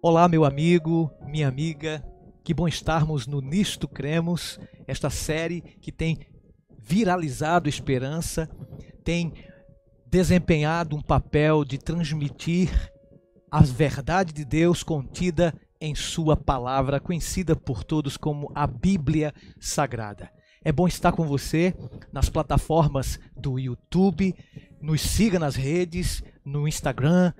Olá, meu amigo, minha amiga, que bom estarmos no Nisto Cremos, esta série que tem viralizado esperança, tem desempenhado um papel de transmitir a verdade de Deus contida em sua palavra, conhecida por todos como a Bíblia Sagrada. É bom estar com você nas plataformas do YouTube, nos siga nas redes, no Instagram,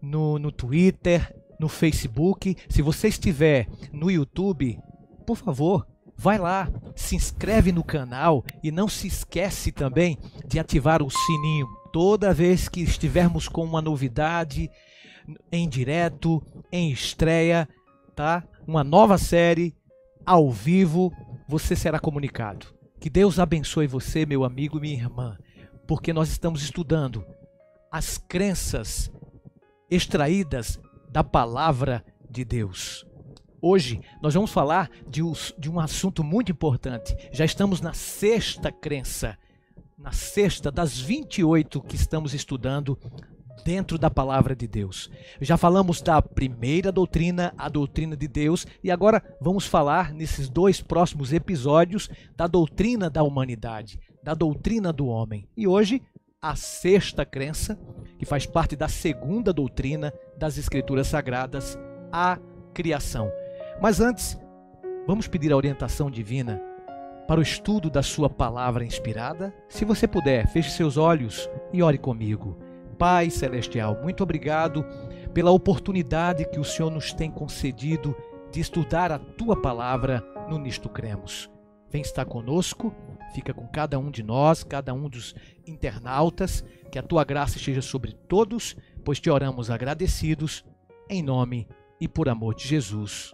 no Twitter, no Facebook. Se você estiver no YouTube, por favor, vai lá, se inscreve no canal e não se esquece também de ativar o sininho. Toda vez que estivermos com uma novidade em direto, em estreia, tá? Uma nova série ao vivo, você será comunicado. Que Deus abençoe você, meu amigo e minha irmã, porque nós estamos estudando as crenças extraídas da palavra de Deus. Hoje nós vamos falar de um assunto muito importante. Já estamos na sexta crença, na sexta das 28 que estamos estudando dentro da palavra de Deus. Já falamos da primeira doutrina, a doutrina de Deus, e agora vamos falar nesses dois próximos episódios da doutrina da humanidade, da doutrina do homem. E hoje, a sexta crença, que faz parte da segunda doutrina das Escrituras Sagradas, a criação. Mas antes, vamos pedir a orientação divina para o estudo da sua palavra inspirada? Se você puder, feche seus olhos e ore comigo. Pai Celestial, muito obrigado pela oportunidade que o Senhor nos tem concedido de estudar a Tua palavra no Nisto Cremos. Vem estar conosco, fica com cada um de nós, cada um dos internautas, que a Tua graça esteja sobre todos, pois Te oramos agradecidos, em nome e por amor de Jesus.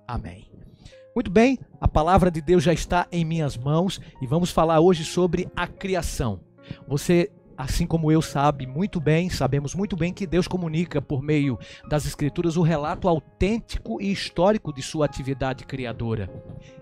Amém. Muito bem, a palavra de Deus já está em minhas mãos e vamos falar hoje sobre a criação. Você, assim como eu, sabemos muito bem que Deus comunica por meio das Escrituras o relato autêntico e histórico de sua atividade criadora.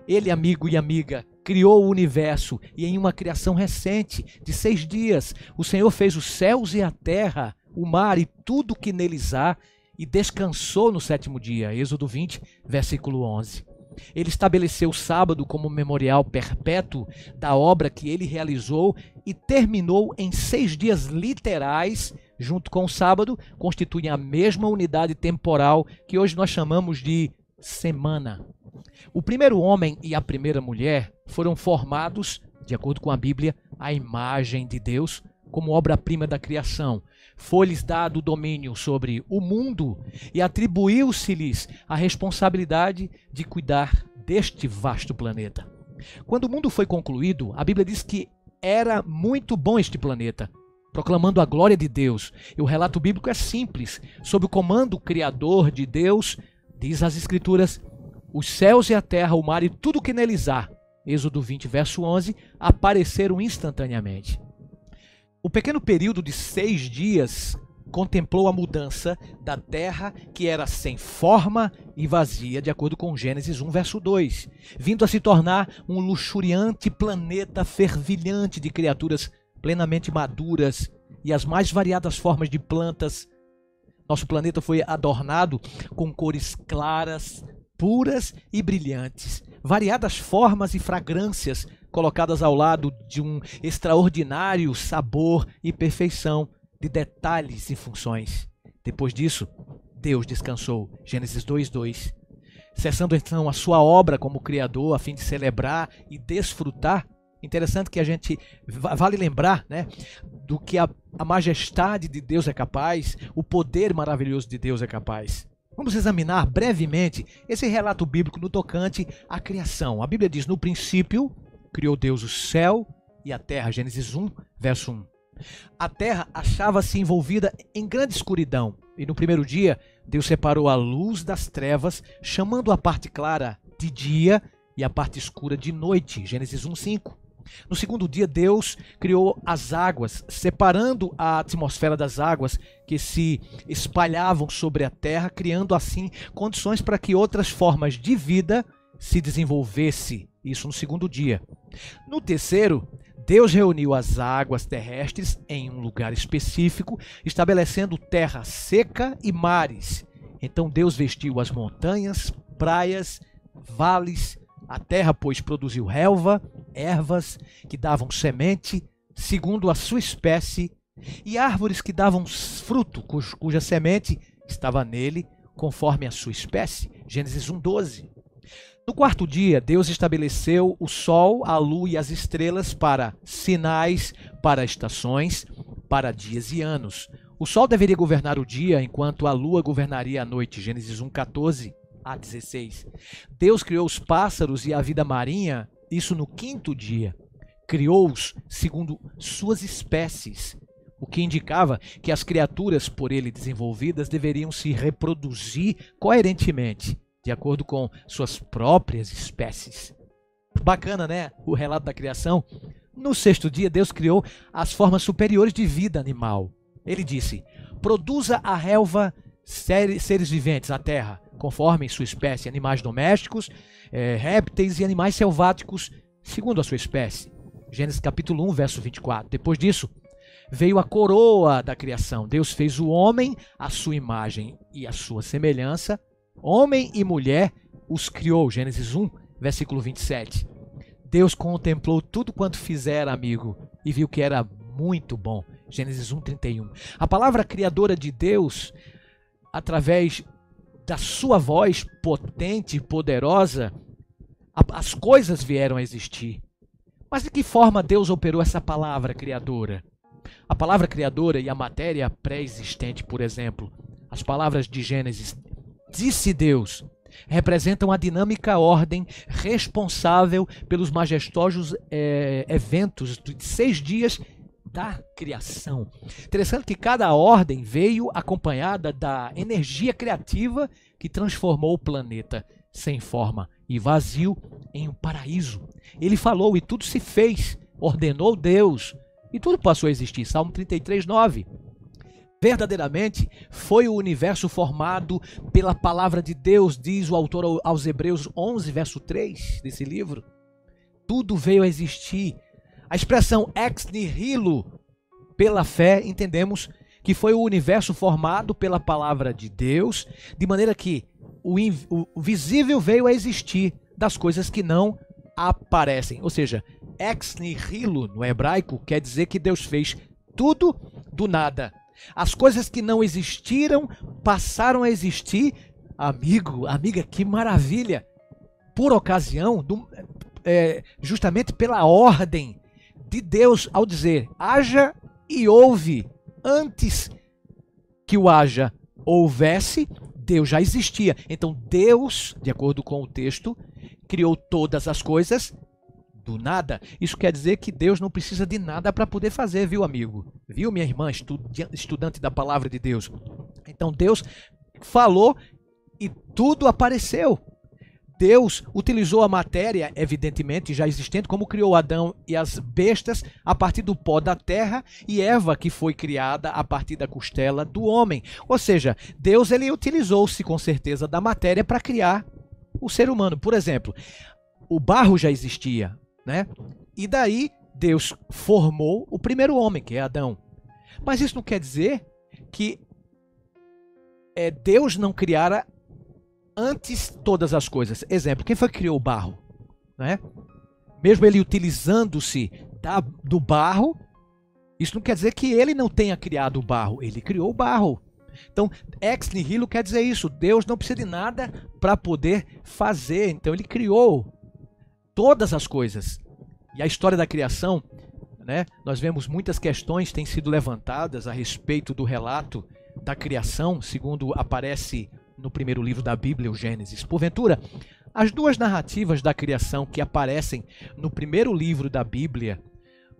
Ele, amigo e amiga, criou o universo e em uma criação recente, de 6 dias, o Senhor fez os céus e a terra, o mar e tudo que neles há e descansou no 7º dia. Êxodo 20, versículo 11. Ele estabeleceu o sábado como memorial perpétuo da obra que ele realizou e terminou em 6 dias literais, junto com o sábado, constituem a mesma unidade temporal que hoje nós chamamos de semana. O primeiro homem e a primeira mulher foram formados, de acordo com a Bíblia, à imagem de Deus, como obra-prima da criação. Foi-lhes dado o domínio sobre o mundo e atribuiu-se-lhes a responsabilidade de cuidar deste vasto planeta. Quando o mundo foi concluído, a Bíblia diz que era muito bom este planeta, proclamando a glória de Deus. E o relato bíblico é simples. Sob o comando criador de Deus, diz as Escrituras, os céus e a terra, o mar e tudo que neles há, Êxodo 20, verso 11, apareceram instantaneamente. O pequeno período de 6 dias contemplou a mudança da terra, que era sem forma e vazia, de acordo com Gênesis 1, verso 2, vindo a se tornar um luxuriante planeta fervilhante de criaturas plenamente maduras e as mais variadas formas de plantas. Nosso planeta foi adornado com cores claras, puras e brilhantes, variadas formas e fragrâncias colocadas ao lado de um extraordinário sabor e perfeição de detalhes e funções. Depois disso, Deus descansou, Gênesis 2:2, cessando então a sua obra como Criador a fim de celebrar e desfrutar. Interessante que a gente vale lembrar, né, do que a majestade de Deus é capaz, o poder maravilhoso de Deus é capaz. Vamos examinar brevemente esse relato bíblico no tocante à criação. A Bíblia diz, no princípio, criou Deus o céu e a terra, Gênesis 1, verso 1. A terra achava-se envolvida em grande escuridão, e no primeiro dia, Deus separou a luz das trevas, chamando a parte clara de dia e a parte escura de noite, Gênesis 1, 5. No segundo dia, Deus criou as águas, separando a atmosfera das águas que se espalhavam sobre a terra, criando assim condições para que outras formas de vida se desenvolvesse. Isso no segundo dia. No terceiro, Deus reuniu as águas terrestres em um lugar específico, estabelecendo terra seca e mares. Então Deus vestiu as montanhas, praias, vales, a terra, pois, produziu relva, ervas que davam semente, segundo a sua espécie, e árvores que davam fruto, cuja semente estava nele, conforme a sua espécie. Gênesis 1:12. No quarto dia, Deus estabeleceu o sol, a lua e as estrelas para sinais, para estações, para dias e anos. O sol deveria governar o dia, enquanto a lua governaria a noite. Gênesis 1:14 a 16. Deus criou os pássaros e a vida marinha, isso no quinto dia. Criou-os segundo suas espécies, o que indicava que as criaturas por ele desenvolvidas deveriam se reproduzir coerentemente, de acordo com suas próprias espécies. Bacana, né? O relato da criação. No sexto dia, Deus criou as formas superiores de vida animal. Ele disse: produza a relva seres viventes, a terra, conforme sua espécie, animais domésticos, répteis e animais selváticos, segundo a sua espécie. Gênesis capítulo 1, verso 24. Depois disso, veio a coroa da criação. Deus fez o homem à sua imagem e à sua semelhança. Homem e mulher os criou. Gênesis 1, versículo 27. Deus contemplou tudo quanto fizera, amigo, e viu que era muito bom. Gênesis 1:31. A palavra criadora de Deus, através da sua voz potente e poderosa, as coisas vieram a existir. Mas de que forma Deus operou essa palavra criadora? A palavra criadora e a matéria pré-existente, por exemplo, as palavras de Gênesis, disse Deus, representam a dinâmica ordem responsável pelos majestosos eventos de 6 dias da criação. Interessante que cada ordem veio acompanhada da energia criativa que transformou o planeta sem forma e vazio em um paraíso. Ele falou e tudo se fez, ordenou Deus e tudo passou a existir. Salmo 33:9. Verdadeiramente foi o universo formado pela palavra de Deus, diz o autor aos Hebreus 11, verso 3 desse livro. Tudo veio a existir. A expressão ex nihilo, pela fé, entendemos que foi o universo formado pela palavra de Deus, de maneira que o visível veio a existir das coisas que não aparecem. Ou seja, ex nihilo no hebraico quer dizer que Deus fez tudo do nada. As coisas que não existiram passaram a existir. Amigo, amiga, que maravilha! Por ocasião, justamente pela ordem de Deus ao dizer haja e houve. Antes que o haja houvesse, Deus já existia. Então Deus, de acordo com o texto, criou todas as coisas do nada. Isso quer dizer que Deus não precisa de nada para poder fazer, viu, amigo? Viu, minha irmã, estudante da palavra de Deus? Então Deus falou e tudo apareceu. Deus utilizou a matéria, evidentemente já existente, como criou Adão e as bestas a partir do pó da terra e Eva, que foi criada a partir da costela do homem. Ou seja, Deus ele utilizou-se com certeza da matéria para criar o ser humano. Por exemplo, o barro já existia, né? E daí Deus formou o primeiro homem, que é Adão. Mas isso não quer dizer que Deus não criara antes todas as coisas. Exemplo, quem foi que criou o barro? Né? Mesmo ele utilizando-se do barro, isso não quer dizer que ele não tenha criado o barro. Ele criou o barro. Então, ex nihilo quer dizer isso. Deus não precisa de nada para poder fazer. Então, ele criou todas as coisas. E a história da criação, né? Nós vemos muitas questões têm sido levantadas a respeito do relato da criação, segundo aparece no primeiro livro da Bíblia, o Gênesis. Porventura, as duas narrativas da criação que aparecem no primeiro livro da Bíblia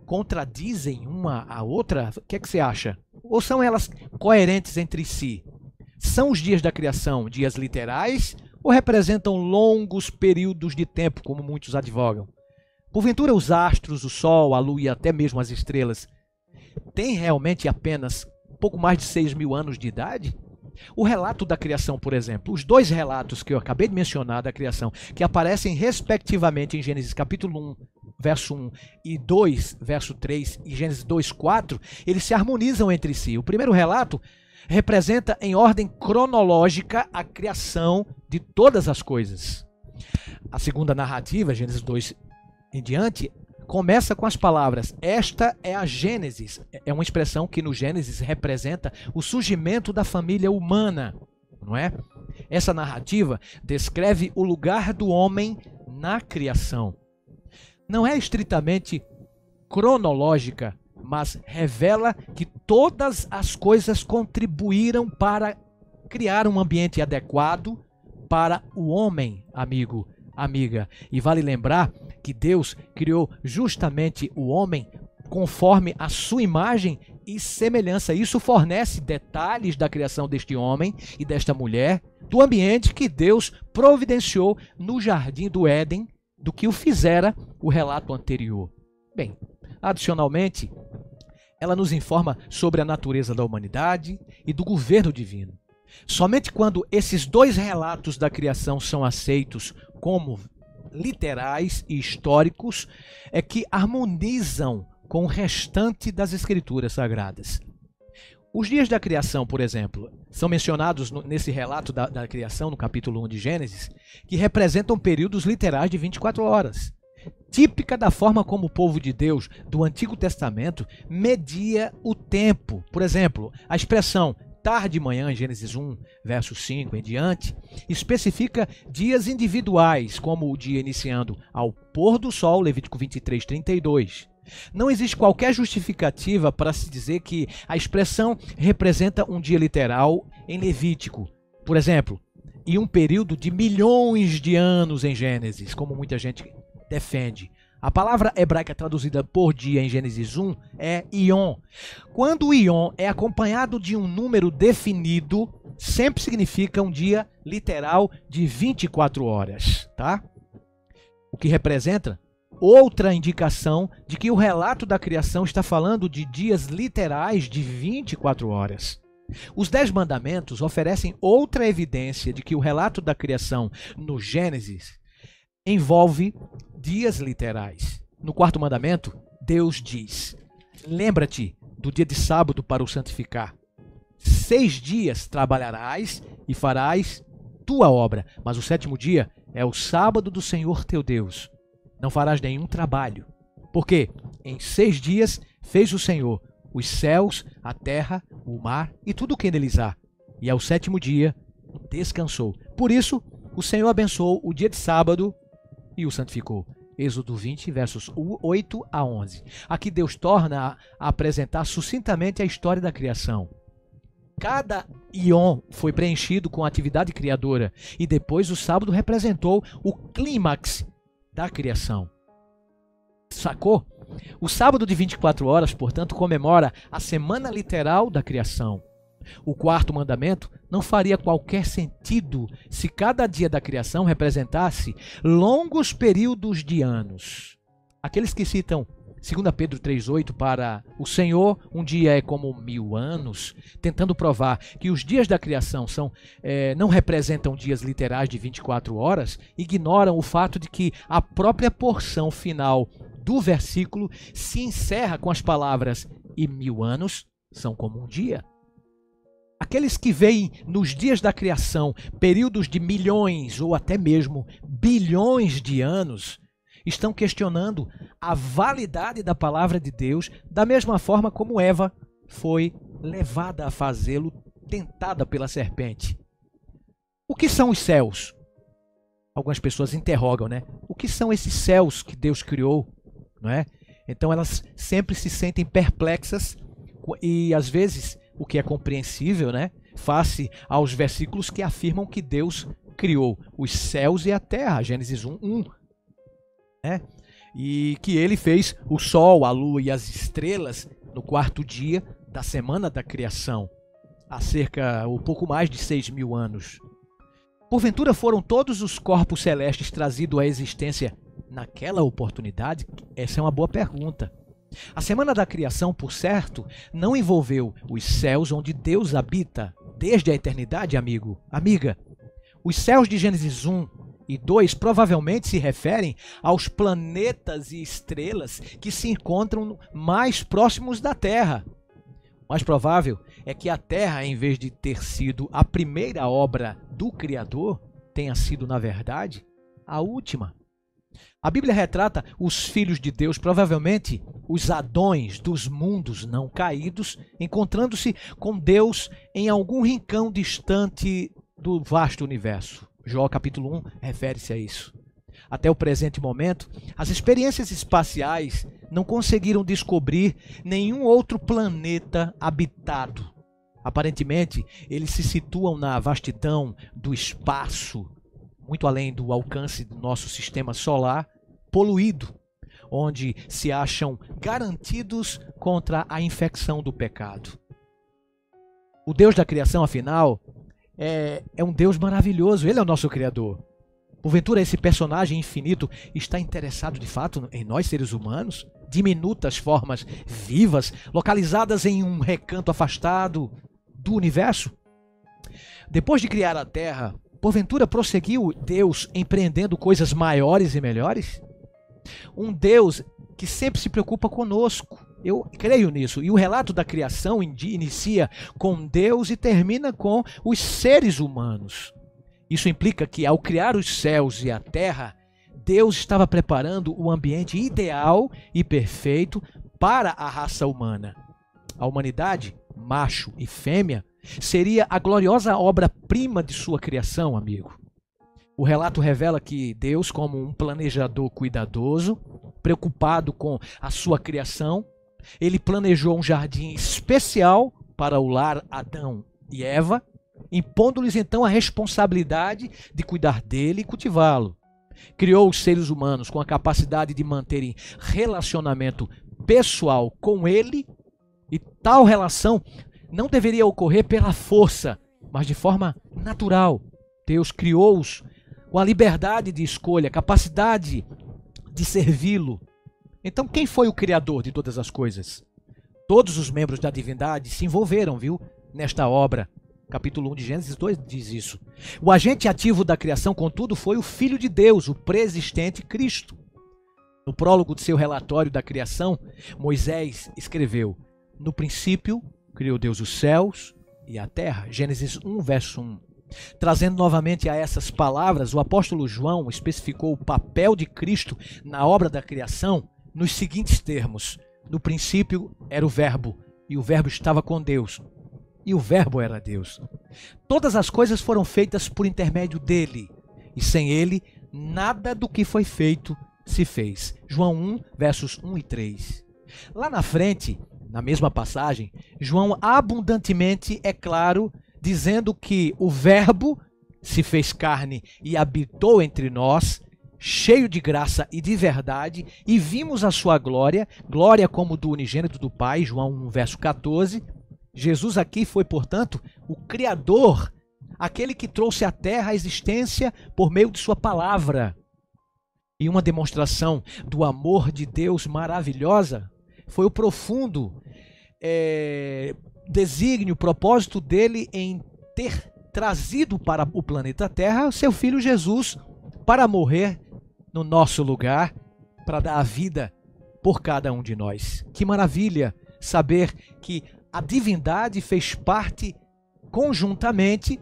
contradizem uma a outra? O que é que você acha? Ou são elas coerentes entre si? São os dias da criação dias literais ou representam longos períodos de tempo, como muitos advogam? Porventura, os astros, o sol, a lua e até mesmo as estrelas têm realmente apenas pouco mais de 6.000 anos de idade? O relato da criação, por exemplo, os dois relatos que eu acabei de mencionar da criação, que aparecem respectivamente em Gênesis capítulo 1, verso 1 e 2, verso 3 e Gênesis 2, 4, eles se harmonizam entre si. O primeiro relato representa em ordem cronológica a criação de todas as coisas. A segunda narrativa, Gênesis 2 em diante, começa com as palavras: esta é a Gênesis. É uma expressão que no Gênesis representa o surgimento da família humana, não é? Essa narrativa descreve o lugar do homem na criação. Não é estritamente cronológica, mas revela que todas as coisas contribuíram para criar um ambiente adequado para o homem, amigo, amiga. E vale lembrar que Deus criou justamente o homem conforme a sua imagem e semelhança. Isso fornece detalhes da criação deste homem e desta mulher, do ambiente que Deus providenciou no jardim do Éden, do que o fizera o relato anterior. Bem, adicionalmente, ela nos informa sobre a natureza da humanidade e do governo divino. Somente quando esses dois relatos da criação são aceitos como literais e históricos é que harmonizam com o restante das escrituras sagradas. Os dias da criação, por exemplo, são mencionados nesse relato da criação, no capítulo 1 de Gênesis, que representam períodos literais de 24 horas. Típica da forma como o povo de Deus do Antigo Testamento media o tempo. Por exemplo, a expressão tarde e manhã, em Gênesis 1, verso 5 em diante, especifica dias individuais, como o dia iniciando ao pôr do sol, Levítico 23, 32. Não existe qualquer justificativa para se dizer que a expressão representa um dia literal em Levítico. Por exemplo, e um período de milhões de anos em Gênesis, como muita gente defende. A palavra hebraica traduzida por dia em Gênesis 1 é Ion. Quando o Ion é acompanhado de um número definido, sempre significa um dia literal de 24 horas, tá? O que representa outra indicação de que o relato da criação está falando de dias literais de 24 horas. Os 10 mandamentos oferecem outra evidência de que o relato da criação no Gênesis envolve dias literais. No quarto mandamento, Deus diz: lembra-te do dia de sábado para o santificar. 6 dias trabalharás e farás tua obra, mas o sétimo dia é o sábado do Senhor teu Deus. Não farás nenhum trabalho, porque em 6 dias fez o Senhor os céus, a terra, o mar e tudo o que neles há, e ao sétimo dia descansou. Por isso, o Senhor abençoou o dia de sábado e o santificou. Êxodo 20, versos 8 a 11. Aqui Deus torna a apresentar sucintamente a história da criação. Cada íon foi preenchido com atividade criadora e depois o sábado representou o clímax da criação. Sacou? O sábado de 24 horas, portanto, comemora a semana literal da criação. O quarto mandamento não faria qualquer sentido se cada dia da criação representasse longos períodos de anos. Aqueles que citam 2 Pedro 3,8 para o Senhor, um dia é como 1000 anos, tentando provar que os dias da criação não representam dias literais de 24 horas, ignoram o fato de que a própria porção final do versículo se encerra com as palavras "e 1000 anos são como um dia". Aqueles que veem nos dias da criação períodos de milhões ou até mesmo bilhões de anos estão questionando a validade da palavra de Deus, da mesma forma como Eva foi levada a fazê-lo, tentada pela serpente. O que são os céus? Algumas pessoas interrogam, né? O que são esses céus que Deus criou? Não é? Então elas sempre se sentem perplexas e às vezes, o que é compreensível, né? Face aos versículos que afirmam que Deus criou os céus e a terra, Gênesis 1:1. E que ele fez o sol, a lua e as estrelas no quarto dia da semana da criação, há cerca ou pouco mais de 6.000 anos. Porventura foram todos os corpos celestes trazidos à existência naquela oportunidade? Essa é uma boa pergunta. A semana da criação, por certo, não envolveu os céus onde Deus habita desde a eternidade, amigo, amiga. Os céus de Gênesis 1 e 2 provavelmente se referem aos planetas e estrelas que se encontram mais próximos da Terra. O mais provável é que a terra, em vez de ter sido a primeira obra do Criador, tenha sido, na verdade, a última. A Bíblia retrata os filhos de Deus, provavelmente os Adões dos mundos não caídos, encontrando-se com Deus em algum rincão distante do vasto universo. Jó capítulo 1 refere-se a isso. Até o presente momento, as experiências espaciais não conseguiram descobrir nenhum outro planeta habitado. Aparentemente, eles se situam na vastidão do espaço, muito além do alcance do nosso sistema solar, poluído, onde se acham garantidos contra a infecção do pecado. O Deus da criação, afinal, é um Deus maravilhoso. Ele é o nosso Criador. Porventura, esse personagem infinito está interessado de fato em nós, seres humanos? Diminutas formas vivas, localizadas em um recanto afastado do universo? Depois de criar a Terra, porventura prosseguiu Deus empreendendo coisas maiores e melhores? Um Deus que sempre se preocupa conosco. Eu creio nisso. E o relato da criação inicia com Deus e termina com os seres humanos. Isso implica que, ao criar os céus e a terra, Deus estava preparando o ambiente ideal e perfeito para a raça humana. A humanidade, macho e fêmea, seria a gloriosa obra-prima de sua criação, amigo. O relato revela que Deus, como um planejador cuidadoso, preocupado com a sua criação, ele planejou um jardim especial para o lar Adão e Eva, impondo-lhes então a responsabilidade de cuidar dele e cultivá-lo. Criou os seres humanos com a capacidade de manterem relacionamento pessoal com ele, e tal relação não deveria ocorrer pela força, mas de forma natural. Deus criou-os com a liberdade de escolha, a capacidade de servi-lo. Então, quem foi o Criador de todas as coisas? Todos os membros da divindade se envolveram, nesta obra. Capítulo 1 de Gênesis 2 diz isso. O agente ativo da criação, contudo, foi o Filho de Deus, o preexistente Cristo. No prólogo de seu relatório da criação, Moisés escreveu: no princípio, criou Deus os céus e a terra. Gênesis 1, verso 1. Trazendo novamente a essas palavras, o apóstolo João especificou o papel de Cristo na obra da criação nos seguintes termos: no princípio era o Verbo, e o Verbo estava com Deus, e o Verbo era Deus. Todas as coisas foram feitas por intermédio dele, e sem ele, nada do que foi feito se fez. João 1, versos 1 e 3. Lá na frente, na mesma passagem, João abundantemente é claro, dizendo que o Verbo se fez carne e habitou entre nós, cheio de graça e de verdade, e vimos a sua glória, glória como do unigênito do Pai, João 1, verso 14. Jesus aqui foi, portanto, o Criador, aquele que trouxe à terra a existência por meio de sua palavra. E uma demonstração do amor de Deus maravilhosa foi o profundo desígnio, propósito dele em ter trazido para o planeta Terra seu Filho Jesus para morrer no nosso lugar, para dar a vida por cada um de nós. Que maravilha saber que a divindade fez parte conjuntamente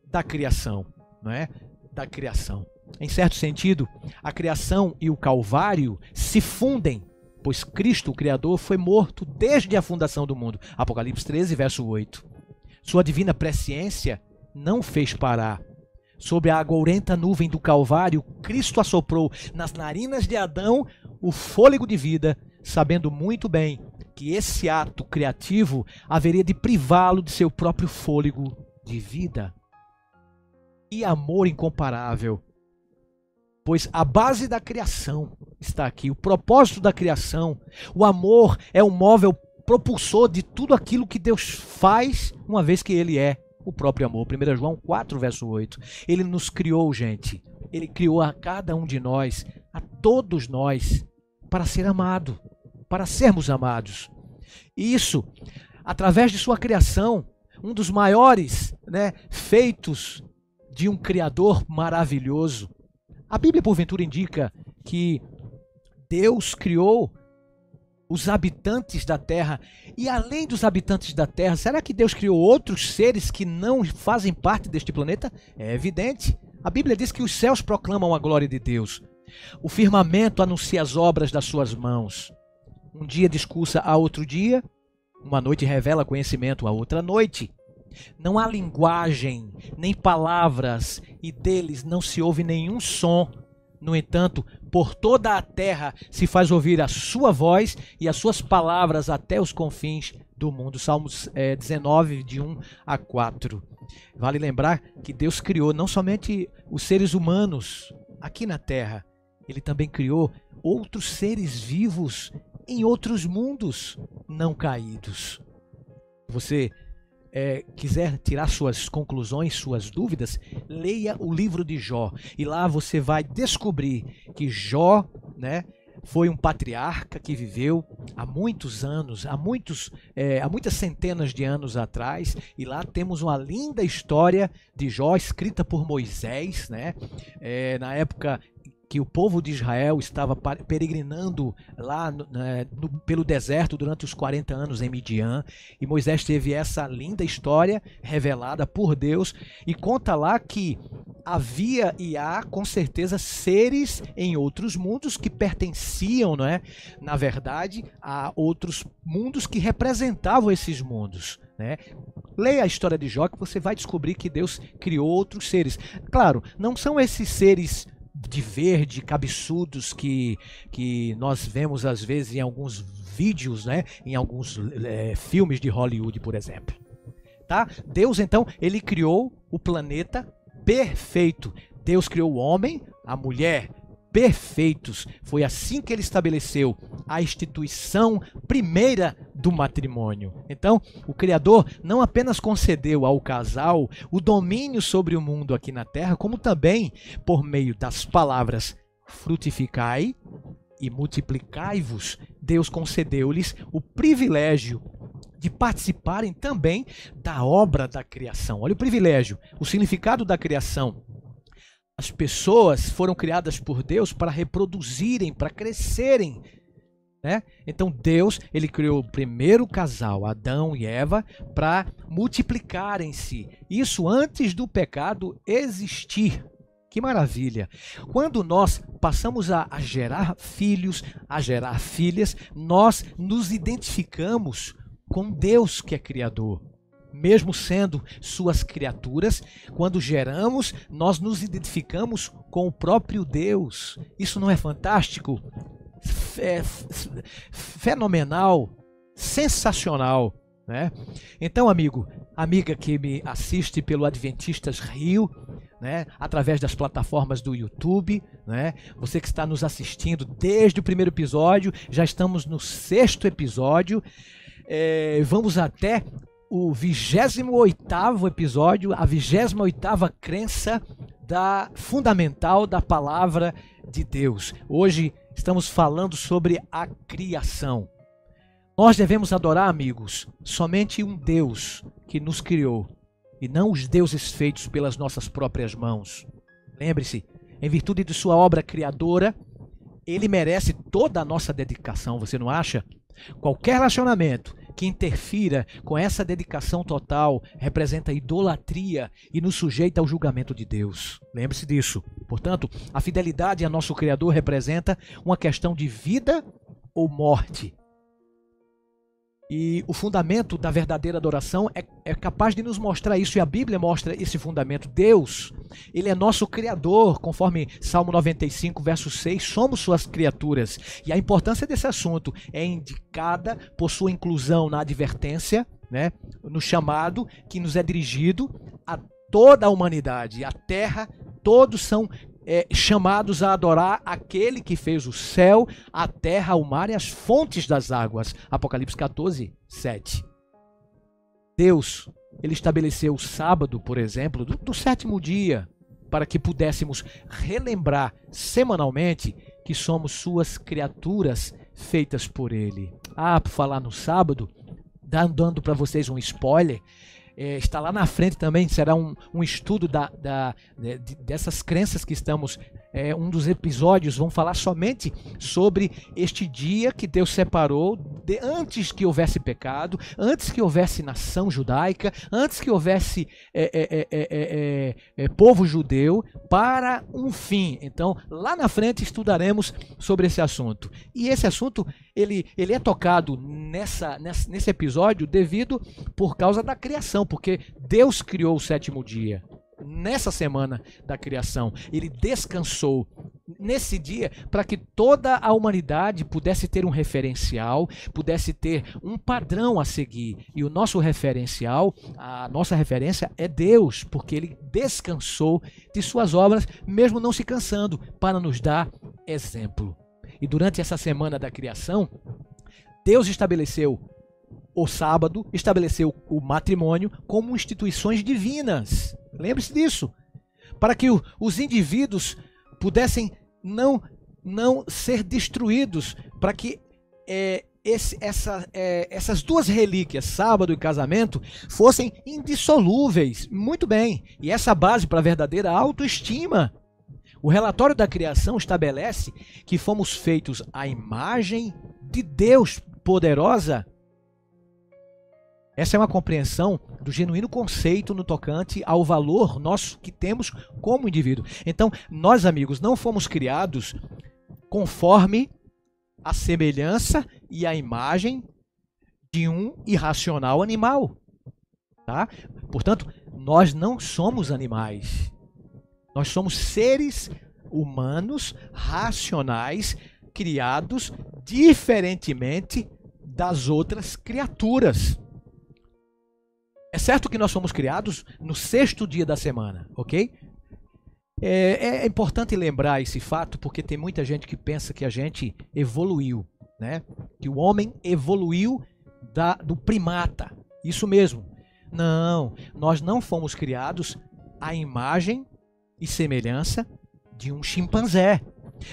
da criação, não é? Da criação. Em certo sentido, a criação e o Calvário se fundem, pois Cristo, o Criador, foi morto desde a fundação do mundo. Apocalipse 13, verso 8. Sua divina presciência não fez parar. Sobre a agourenta nuvem do Calvário, Cristo assoprou nas narinas de Adão o fôlego de vida, sabendo muito bem que esse ato criativo haveria de privá-lo de seu próprio fôlego de vida. E amor incomparável, pois a base da criação está aqui, o propósito da criação. O amor é o móvel propulsor de tudo aquilo que Deus faz, uma vez que Ele é o próprio amor. 1 João 4, verso 8. Ele nos criou, gente. Ele criou a cada um de nós, a todos nós, para ser amado, para sermos amados. E isso, através de sua criação, um dos maiores feitos de um Criador maravilhoso. A Bíblia, porventura, indica que Deus criou os habitantes da terra. E além dos habitantes da terra, será que Deus criou outros seres que não fazem parte deste planeta? É evidente. A Bíblia diz que os céus proclamam a glória de Deus. O firmamento anuncia as obras das suas mãos. Um dia discursa a outro dia, uma noite revela conhecimento a outra noite. Não há linguagem, nem palavras, e deles não se ouve nenhum som. No entanto, por toda a terra se faz ouvir a sua voz e as suas palavras até os confins do mundo. Salmos 19, de 1 a 4. Vale lembrar que Deus criou não somente os seres humanos aqui na terra, Ele também criou outros seres vivos em outros mundos não caídos. Você quiser tirar suas conclusões, suas dúvidas, leia o livro de Jó. E lá você vai descobrir que Jó, foi um patriarca que viveu há muitos anos, há muitas centenas de anos atrás. E lá temos uma linda história de Jó, escrita por Moisés, na época que o povo de Israel estava peregrinando lá pelo deserto durante os 40 anos em Midian, e Moisés teve essa linda história revelada por Deus, e conta lá que havia e há com certeza seres em outros mundos que pertenciam, na verdade, a outros mundos que representavam esses mundos. Leia a história de Jó que você vai descobrir que Deus criou outros seres. Claro, não são esses seres de verde, cabeçudos que nós vemos às vezes em alguns vídeos, em alguns filmes de Hollywood, por exemplo. Tá? Deus, então, ele criou o planeta perfeito. Deus criou o homem, a mulher, perfeitos. Foi assim que ele estabeleceu a instituição primeira do matrimônio. Então, o Criador não apenas concedeu ao casal o domínio sobre o mundo aqui na terra, como também, por meio das palavras frutificai e multiplicai-vos, Deus concedeu-lhes o privilégio de participarem também da obra da criação. Olha o privilégio, o significado da criação. As pessoas foram criadas por Deus para reproduzirem, para crescerem. Então Deus, ele criou o primeiro casal, Adão e Eva, para multiplicarem-se. Isso antes do pecado existir. Que maravilha! Quando nós passamos a gerar filhos, a gerar filhas, nós nos identificamos com Deus que é Criador. Mesmo sendo suas criaturas, quando geramos, nós nos identificamos com o próprio Deus. Isso não é fantástico? Fenomenal, sensacional, Então, amiga que me assiste pelo Adventistas Rio, através das plataformas do YouTube, você que está nos assistindo desde o primeiro episódio, já estamos no 6º episódio, vamos até o 28º episódio, a 28ª crença fundamental da palavra de Deus. Hoje estamos falando sobre a criação. Nós devemos adorar, amigos, somente um Deus que nos criou, e não os deuses feitos pelas nossas próprias mãos. Lembre-se, em virtude de sua obra criadora, ele merece toda a nossa dedicação, você não acha? Qualquer relacionamento que interfira com essa dedicação total representa idolatria e nos sujeita ao julgamento de Deus. Lembre-se disso. Portanto, a fidelidade a nosso Criador representa uma questão de vida ou morte. E o fundamento da verdadeira adoração é capaz de nos mostrar isso, e a Bíblia mostra esse fundamento. Deus, ele é nosso Criador, conforme Salmo 95, verso 6, somos suas criaturas. E a importância desse assunto é indicada por sua inclusão na advertência, no chamado que nos é dirigido a toda a humanidade, a terra, todos são chamados a adorar aquele que fez o céu, a terra, o mar e as fontes das águas. Apocalipse 14, 7. Deus, ele estabeleceu o sábado, por exemplo, do 7º dia, para que pudéssemos relembrar semanalmente que somos suas criaturas feitas por ele. Por falar no sábado, dando para vocês um spoiler, está lá na frente também, será um estudo dessas crenças que estamos um dos episódios vão falar somente sobre este dia que Deus separou antes que houvesse pecado, antes que houvesse nação judaica, antes que houvesse povo judeu, para um fim. Então, lá na frente estudaremos sobre esse assunto. E esse assunto ele é tocado nesse episódio por causa da criação, porque Deus criou o sétimo dia. Nessa semana da criação, ele descansou nesse dia para que toda a humanidade pudesse ter um referencial, pudesse ter um padrão a seguir. E o nosso referencial, a nossa referência é Deus, porque ele descansou de suas obras, mesmo não se cansando, para nos dar exemplo. E durante essa semana da criação, Deus estabeleceu o sábado, estabeleceu o matrimônio como instituições divinas. Lembre-se disso. Para que os indivíduos pudessem não ser destruídos, para que essas duas relíquias, sábado e casamento, fossem indissolúveis. Muito bem. E essa base para a verdadeira autoestima. O relatório da criação estabelece que fomos feitos à imagem de Deus poderosa. Essa é uma compreensão do genuíno conceito no tocante ao valor nosso que temos como indivíduo. Então, nós, amigos, não fomos criados conforme a semelhança e a imagem de um irracional animal. Tá? Portanto, nós não somos animais. Nós somos seres humanos, racionais, criados diferentemente das outras criaturas. É certo que nós fomos criados no sexto dia da semana, ok? É importante lembrar esse fato porque tem muita gente que pensa que a gente evoluiu, né? Que o homem evoluiu do primata. Isso mesmo. Não, nós não fomos criados à imagem e semelhança de um chimpanzé.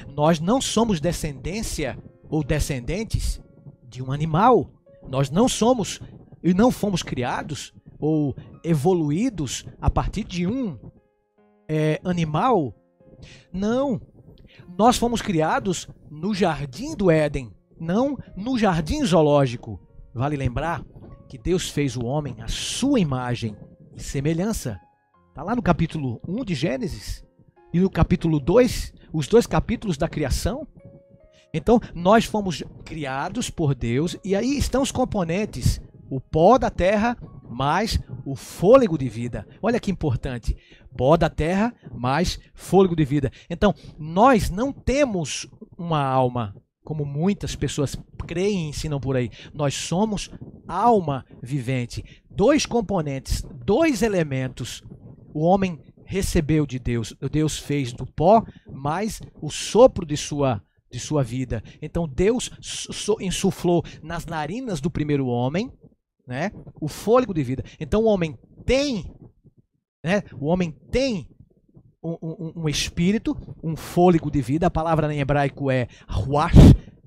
Nós não somos descendência ou descendentes de um animal. Nós não somos e não fomos criados ou evoluídos a partir de um animal. Não. Nós fomos criados no jardim do Éden, não no jardim zoológico. Vale lembrar que Deus fez o homem à sua imagem e semelhança. Está lá no capítulo 1 de Gênesis e no capítulo 2, os dois capítulos da criação. Então, nós fomos criados por Deus e aí estão os componentes, o pó da terra mais o fôlego de vida. Olha que importante. Pó da terra mais fôlego de vida. Então, nós não temos uma alma, como muitas pessoas creem e ensinam por aí. Nós somos alma vivente. Dois componentes, dois elementos. O homem recebeu de Deus. Deus fez do pó mais o sopro de sua vida. Então, Deus insuflou nas narinas do primeiro homem, né, o fôlego de vida. Então o homem tem, né, um espírito, um fôlego de vida. A palavra em hebraico é ruach,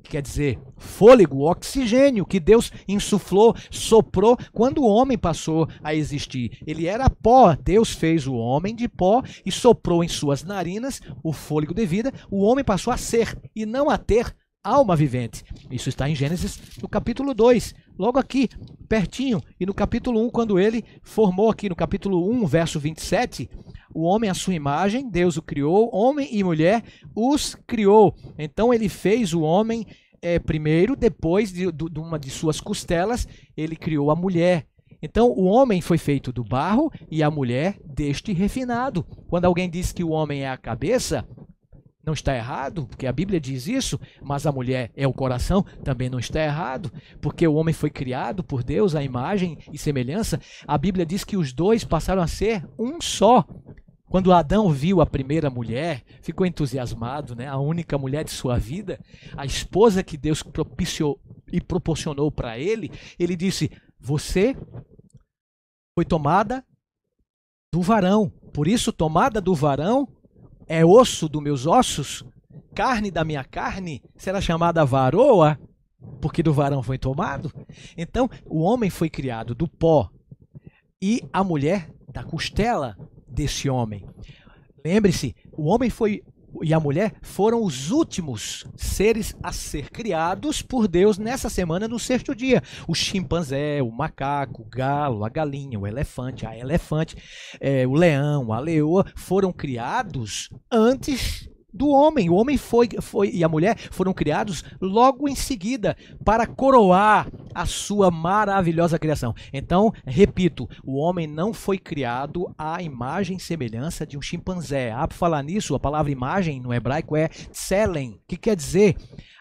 que quer dizer fôlego, oxigênio, que Deus insuflou, soprou quando o homem passou a existir. Ele era pó, Deus fez o homem de pó e soprou em suas narinas o fôlego de vida. O homem passou a ser e não a ter alma vivente. Isso está em Gênesis, no capítulo 2, logo aqui, pertinho. E no capítulo 1, quando ele formou aqui, no capítulo 1, verso 27, o homem à sua imagem, Deus o criou, homem e mulher os criou. Então ele fez o homem primeiro, depois de uma de suas costelas, ele criou a mulher. Então o homem foi feito do barro e a mulher deste refinado. Quando alguém diz que o homem é a cabeça, não está errado, porque a Bíblia diz isso, mas a mulher é o coração, também não está errado, porque o homem foi criado por Deus à imagem e semelhança. A Bíblia diz que os dois passaram a ser um só. Quando Adão viu a primeira mulher, ficou entusiasmado, né? A única mulher de sua vida, a esposa que Deus propiciou e proporcionou para ele, ele disse: você foi tomada do varão, por isso tomada do varão, é osso dos meus ossos, carne da minha carne, será chamada varoa, porque do varão foi tomado. Então, o homem foi criado do pó e a mulher da costela desse homem. Lembre-se, o homem foi e a mulher foram os últimos seres a ser criados por Deus nessa semana, no sexto dia. O chimpanzé, o macaco, o galo, a galinha, o elefante, a elefante, o leão, a leoa foram criados antes do homem. O homem foi e a mulher foram criados logo em seguida para coroar a sua maravilhosa criação. Então, repito, o homem não foi criado à imagem e semelhança de um chimpanzé. Por falar nisso, a palavra imagem no hebraico é tselem, que quer dizer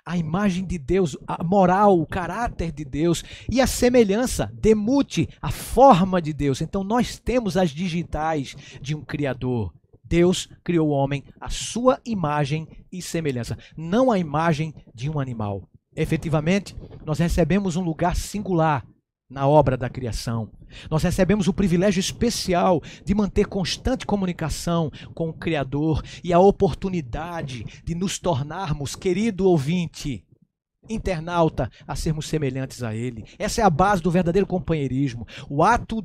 a imagem de Deus, a moral, o caráter de Deus, e a semelhança, demute, a forma de Deus. Então nós temos as digitais de um Criador. Deus criou o homem à sua imagem e semelhança, não a imagem de um animal. Efetivamente, nós recebemos um lugar singular na obra da criação. Nós recebemos o privilégio especial de manter constante comunicação com o Criador e a oportunidade de nos tornarmos, querido ouvinte, internauta, a sermos semelhantes a Ele. Essa é a base do verdadeiro companheirismo. O ato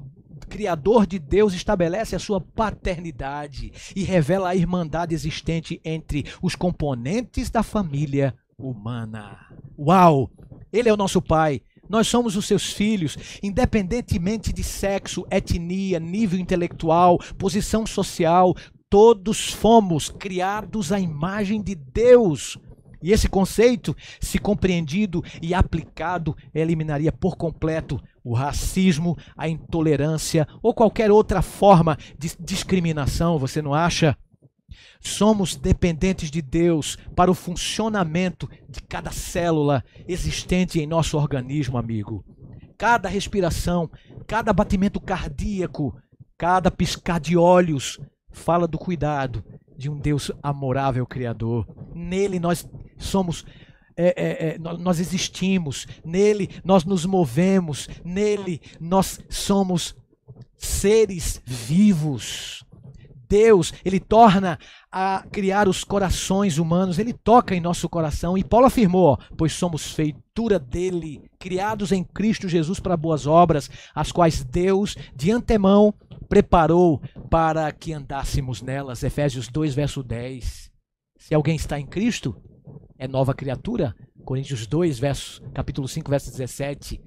criador de Deus estabelece a sua paternidade e revela a irmandade existente entre os componentes da família humana. Uau! Ele é o nosso Pai. Nós somos os seus filhos, independentemente de sexo, etnia, nível intelectual, posição social, todos fomos criados à imagem de Deus. E esse conceito, se compreendido e aplicado, eliminaria por completo o racismo, a intolerância ou qualquer outra forma de discriminação, você não acha? Somos dependentes de Deus para o funcionamento de cada célula existente em nosso organismo, amigo. Cada respiração, cada batimento cardíaco, cada piscar de olhos fala do cuidado de um Deus amorável Criador. Nele nós somos, nós existimos, nele nós nos movemos, nele nós somos seres vivos. Deus, ele torna a criar os corações humanos, ele toca em nosso coração. E Paulo afirmou, pois somos feitura dele, criados em Cristo Jesus para boas obras, as quais Deus de antemão preparou para que andássemos nelas. Efésios 2, verso 10. Se alguém está em Cristo, é nova criatura. Coríntios 2, capítulo 5, verso 17.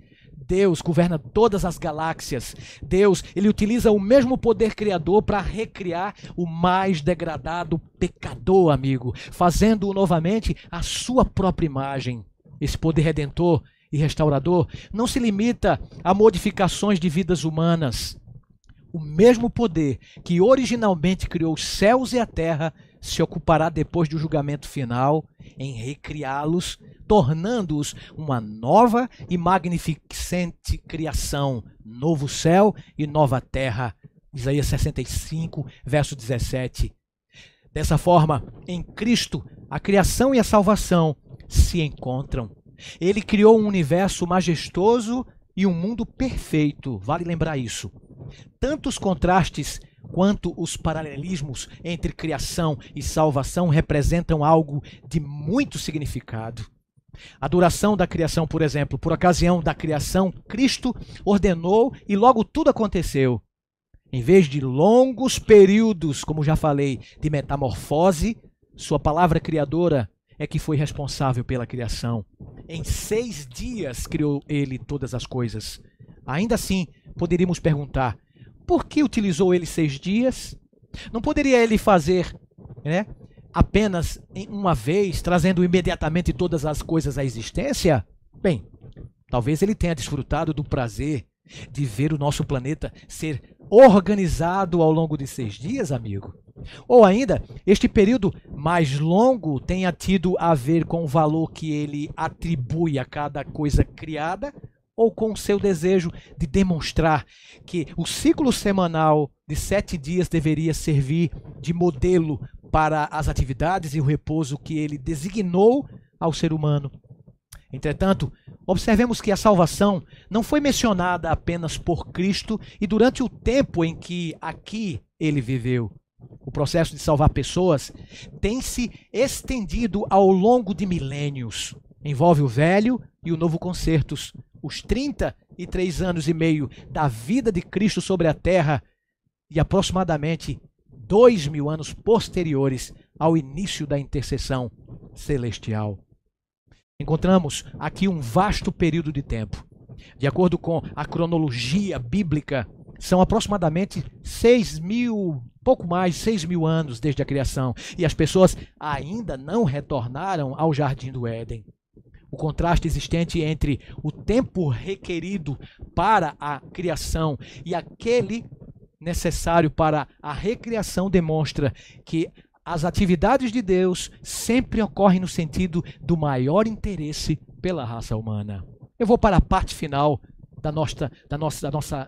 Deus governa todas as galáxias. Deus, ele utiliza o mesmo poder criador para recriar o mais degradado pecador, amigo, fazendo-o novamente à sua própria imagem. Esse poder redentor e restaurador não se limita a modificações de vidas humanas. O mesmo poder que originalmente criou os céus e a terra se ocupará depois do julgamento final em recriá-los, tornando-os uma nova e magnificente criação, novo céu e nova terra. Isaías 65, verso 17. Dessa forma, em Cristo, a criação e a salvação se encontram. Ele criou um universo majestoso e um mundo perfeito, vale lembrar isso. Tanto os contrastes quanto os paralelismos entre criação e salvação representam algo de muito significado. A duração da criação, por exemplo, por ocasião da criação, Cristo ordenou e logo tudo aconteceu. Em vez de longos períodos, como já falei, de metamorfose, sua palavra criadora é que foi responsável pela criação. Em 6 dias criou ele todas as coisas. Ainda assim, poderíamos perguntar, por que utilizou ele 6 dias? Não poderia ele fazer, apenas em uma vez, trazendo imediatamente todas as coisas à existência? Bem, talvez ele tenha desfrutado do prazer de ver o nosso planeta ser organizado ao longo de 6 dias, amigo. Ou ainda, este período mais longo tenha tido a ver com o valor que ele atribui a cada coisa criada, ou com o seu desejo de demonstrar que o ciclo semanal de 7 dias deveria servir de modelo para as atividades e o repouso que ele designou ao ser humano. Entretanto, observemos que a salvação não foi mencionada apenas por Cristo e durante o tempo em que aqui ele viveu. O processo de salvar pessoas tem se estendido ao longo de milênios. Envolve o velho e o novo concertos. Os 33 anos e meio da vida de Cristo sobre a terra e aproximadamente 2000 anos posteriores ao início da intercessão celestial. Encontramos aqui um vasto período de tempo. De acordo com a cronologia bíblica, são aproximadamente 6.000, pouco mais de 6.000 anos desde a criação, e as pessoas ainda não retornaram ao Jardim do Éden. O contraste existente entre o tempo requerido para a criação e aquele necessário para a recriação demonstra que as atividades de Deus sempre ocorrem no sentido do maior interesse pela raça humana. Eu vou para a parte final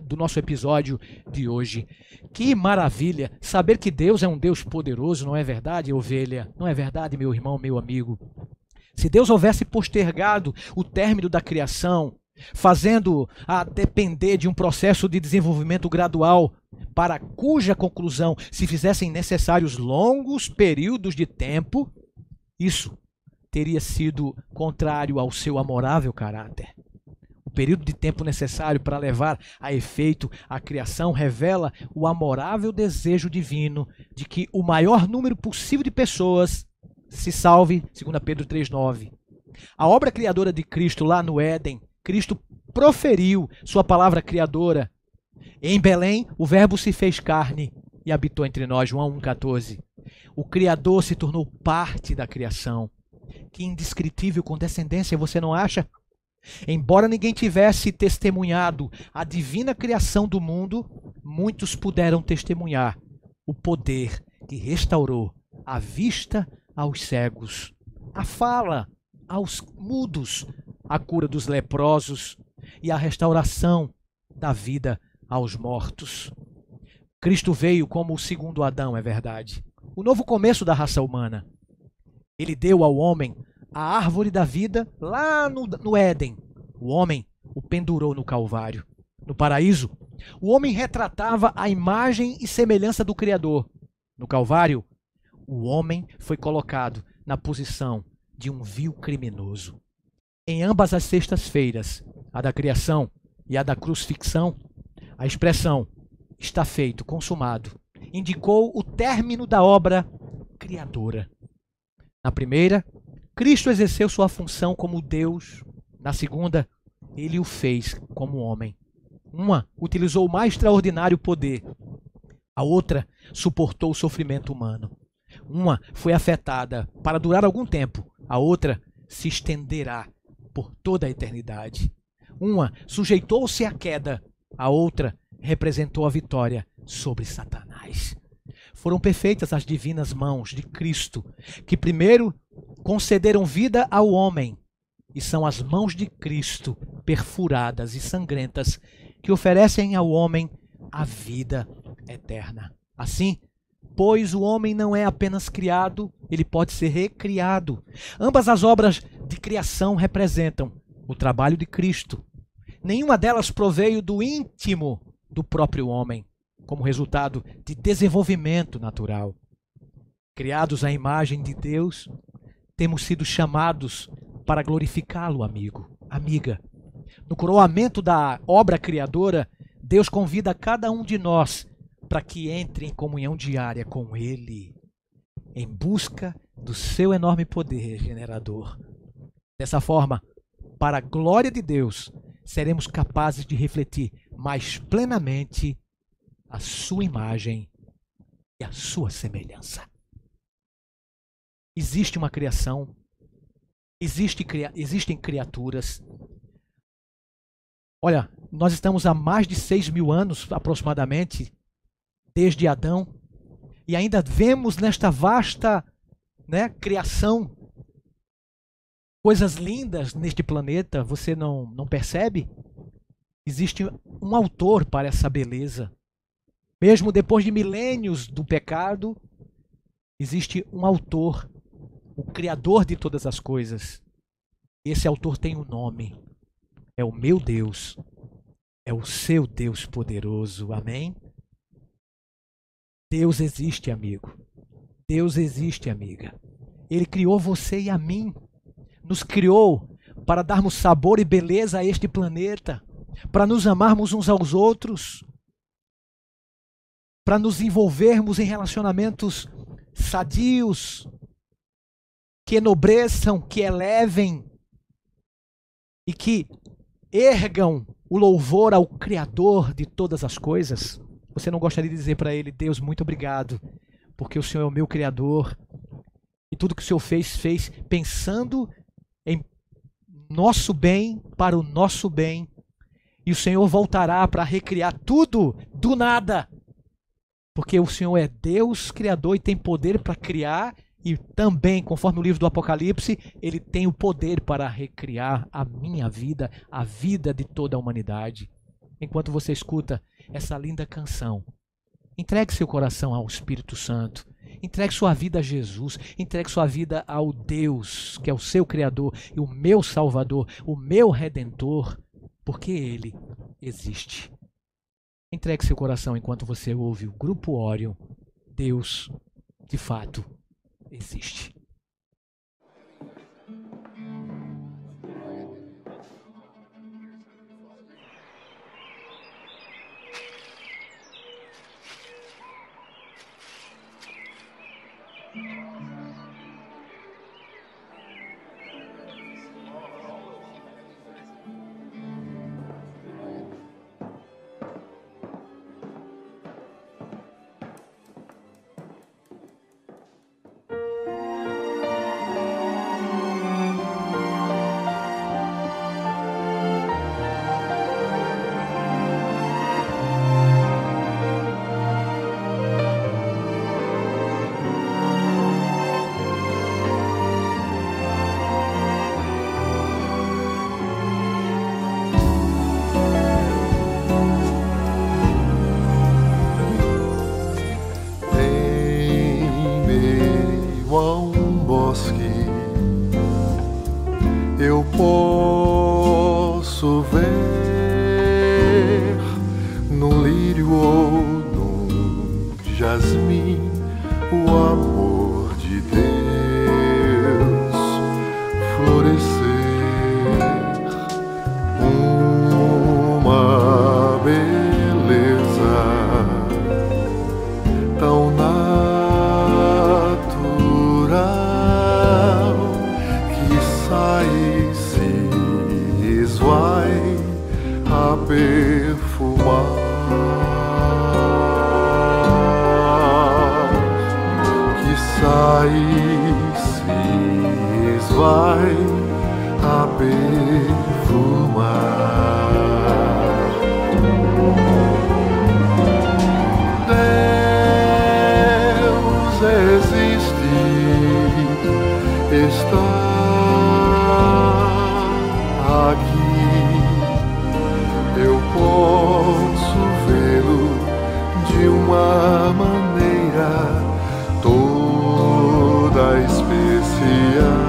do nosso episódio de hoje. Que maravilha saber que Deus é um Deus poderoso, não é verdade, ovelha? Não é verdade, meu irmão, meu amigo? Se Deus houvesse postergado o término da criação, fazendo-a depender de um processo de desenvolvimento gradual, para cuja conclusão se fizessem necessários longos períodos de tempo, isso teria sido contrário ao seu amorável caráter. O período de tempo necessário para levar a efeito a criação revela o amorável desejo divino de que o maior número possível de pessoas se salve, segundo Pedro 3,9. A obra criadora de Cristo lá no Éden, Cristo proferiu sua palavra criadora. Em Belém, o Verbo se fez carne e habitou entre nós, João 1,14. O Criador se tornou parte da criação. Que indescritível condescendência, você não acha? Embora ninguém tivesse testemunhado a divina criação do mundo, muitos puderam testemunhar o poder que restaurou a vista aos cegos, a fala aos mudos, a cura dos leprosos e a restauração da vida aos mortos. Cristo veio como o segundo Adão, é verdade. O novo começo da raça humana. Ele deu ao homem a árvore da vida lá no Éden. O homem o pendurou no Calvário. No paraíso, o homem retratava a imagem e semelhança do Criador. No Calvário, o homem foi colocado na posição de um vil criminoso. Em ambas as sextas-feiras, a da criação e a da crucifixão, a expressão "está feito, consumado" indicou o término da obra criadora. Na primeira, Cristo exerceu sua função como Deus. Na segunda, ele o fez como homem. Uma utilizou o mais extraordinário poder. A outra suportou o sofrimento humano. Uma foi afetada para durar algum tempo. A outra se estenderá por toda a eternidade. Uma sujeitou-se à queda. A outra representou a vitória sobre Satanás. Foram perfeitas as divinas mãos de Cristo, que primeiro concederam vida ao homem, e são as mãos de Cristo, perfuradas e sangrentas, que oferecem ao homem a vida eterna. Assim, pois o homem não é apenas criado, ele pode ser recriado. Ambas as obras de criação representam o trabalho de Cristo. Nenhuma delas proveio do íntimo do próprio homem, como resultado de desenvolvimento natural. Criados à imagem de Deus, temos sido chamados para glorificá-lo, amigo, amiga. No coroamento da obra criadora, Deus convida cada um de nós para que entre em comunhão diária com Ele, em busca do seu enorme poder regenerador. Dessa forma, para a glória de Deus, seremos capazes de refletir mais plenamente a sua imagem e a sua semelhança. Existe uma criação, existem criaturas. Olha, nós estamos há mais de 6.000 anos, aproximadamente, desde Adão, e ainda vemos nesta vasta, criação coisas lindas neste planeta. Você não percebe? Existe um autor para essa beleza. Mesmo depois de milênios do pecado, existe um autor, o Criador de todas as coisas. Esse autor tem um nome. É o meu Deus. É o seu Deus poderoso. Amém? Deus existe, amigo. Deus existe, amiga. Ele criou você e a mim. Nos criou para darmos sabor e beleza a este planeta, para nos amarmos uns aos outros, para nos envolvermos em relacionamentos sadios, que enobreçam, que elevem e que ergam o louvor ao Criador de todas as coisas? Você não gostaria de dizer para Ele: Deus, muito obrigado, porque o Senhor é o meu Criador e tudo que o Senhor fez pensando em nosso bem, para o nosso bem, e o Senhor voltará para recriar tudo do nada, porque o Senhor é Deus Criador e tem poder para criar, e também, conforme o livro do Apocalipse, Ele tem o poder para recriar a minha vida, a vida de toda a humanidade. Enquanto você escuta essa linda canção, entregue seu coração ao Espírito Santo, entregue sua vida a Jesus, entregue sua vida ao Deus, que é o seu Criador e o meu Salvador, o meu Redentor, porque Ele existe. Entregue seu coração enquanto você ouve o Grupo Orion. Deus, de fato, existe. Eu posso ver num lírio ou num jasmim o amor de Deus florescer, uma beleza tão natural que sai e se esvai a perfumar, que sai e se esvai a perfumar. Deus existe, está aqui. Eu posso vê-lo de uma maneira toda especial.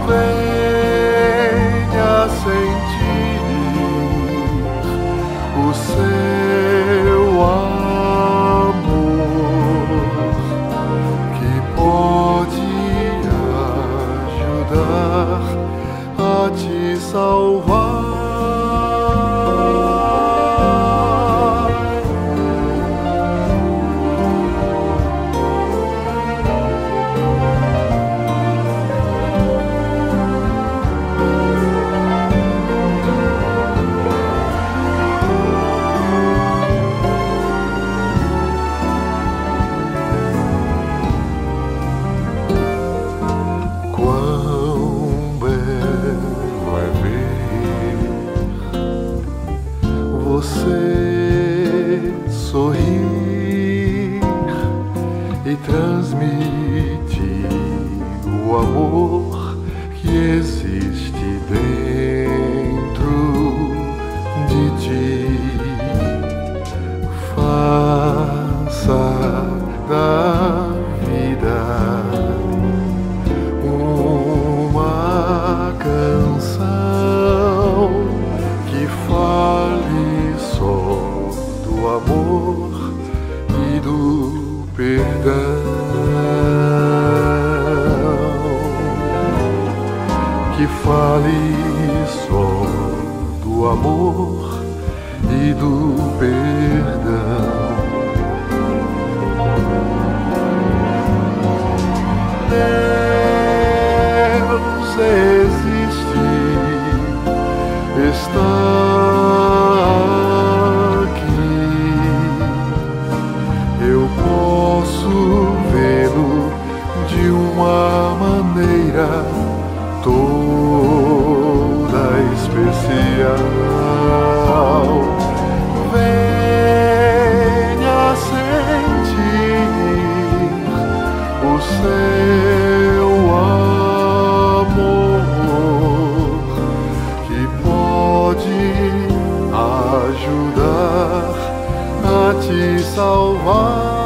Venha sentir o seu amor, que pode ajudar a te salvar. Quão belo é ver você sorrir e transmitir o amor que existe dentro de ti. Faça da vida uma canção que fale só do amor e do perdão, que fale só do amor e do perdão. pra te salvar.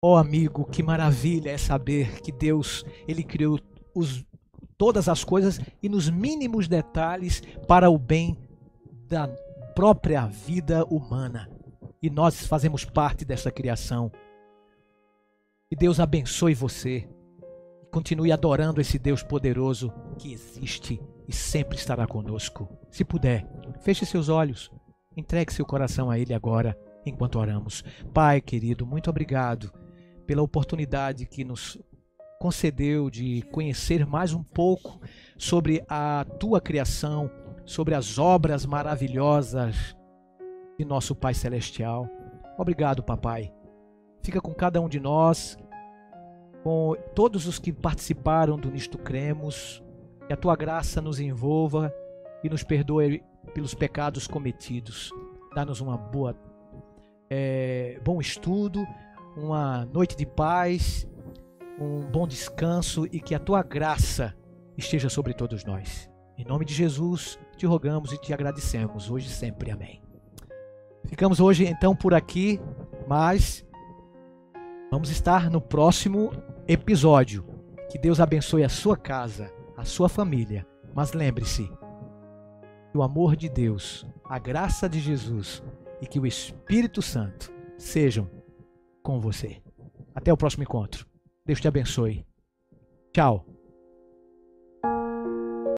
Oh, amigo, que maravilha é saber que Deus, Ele criou todas as coisas e nos mínimos detalhes para o bem da própria vida humana. E nós fazemos parte dessa criação. Que Deus abençoe você. Continue adorando esse Deus poderoso que existe e sempre estará conosco. Se puder, feche seus olhos, entregue seu coração a Ele agora, enquanto oramos. Pai querido, muito obrigado pela oportunidade que nos concedeu de conhecer mais um pouco sobre a Tua criação, sobre as obras maravilhosas de nosso Pai Celestial. Obrigado, Papai. Fica com cada um de nós, com todos os que participaram do Nisto Cremos, que a Tua graça nos envolva e nos perdoe pelos pecados cometidos. Dá-nos uma bom estudo, uma noite de paz, um bom descanso e que a Tua graça esteja sobre todos nós. Em nome de Jesus, te rogamos e te agradecemos, hoje e sempre. Amém. Ficamos hoje então por aqui, mas vamos estar no próximo episódio. Que Deus abençoe a sua casa, a sua família. Mas lembre-se, que o amor de Deus, a graça de Jesus e que o Espírito Santo sejam com você. Até o próximo encontro. Deus te abençoe. Tchau.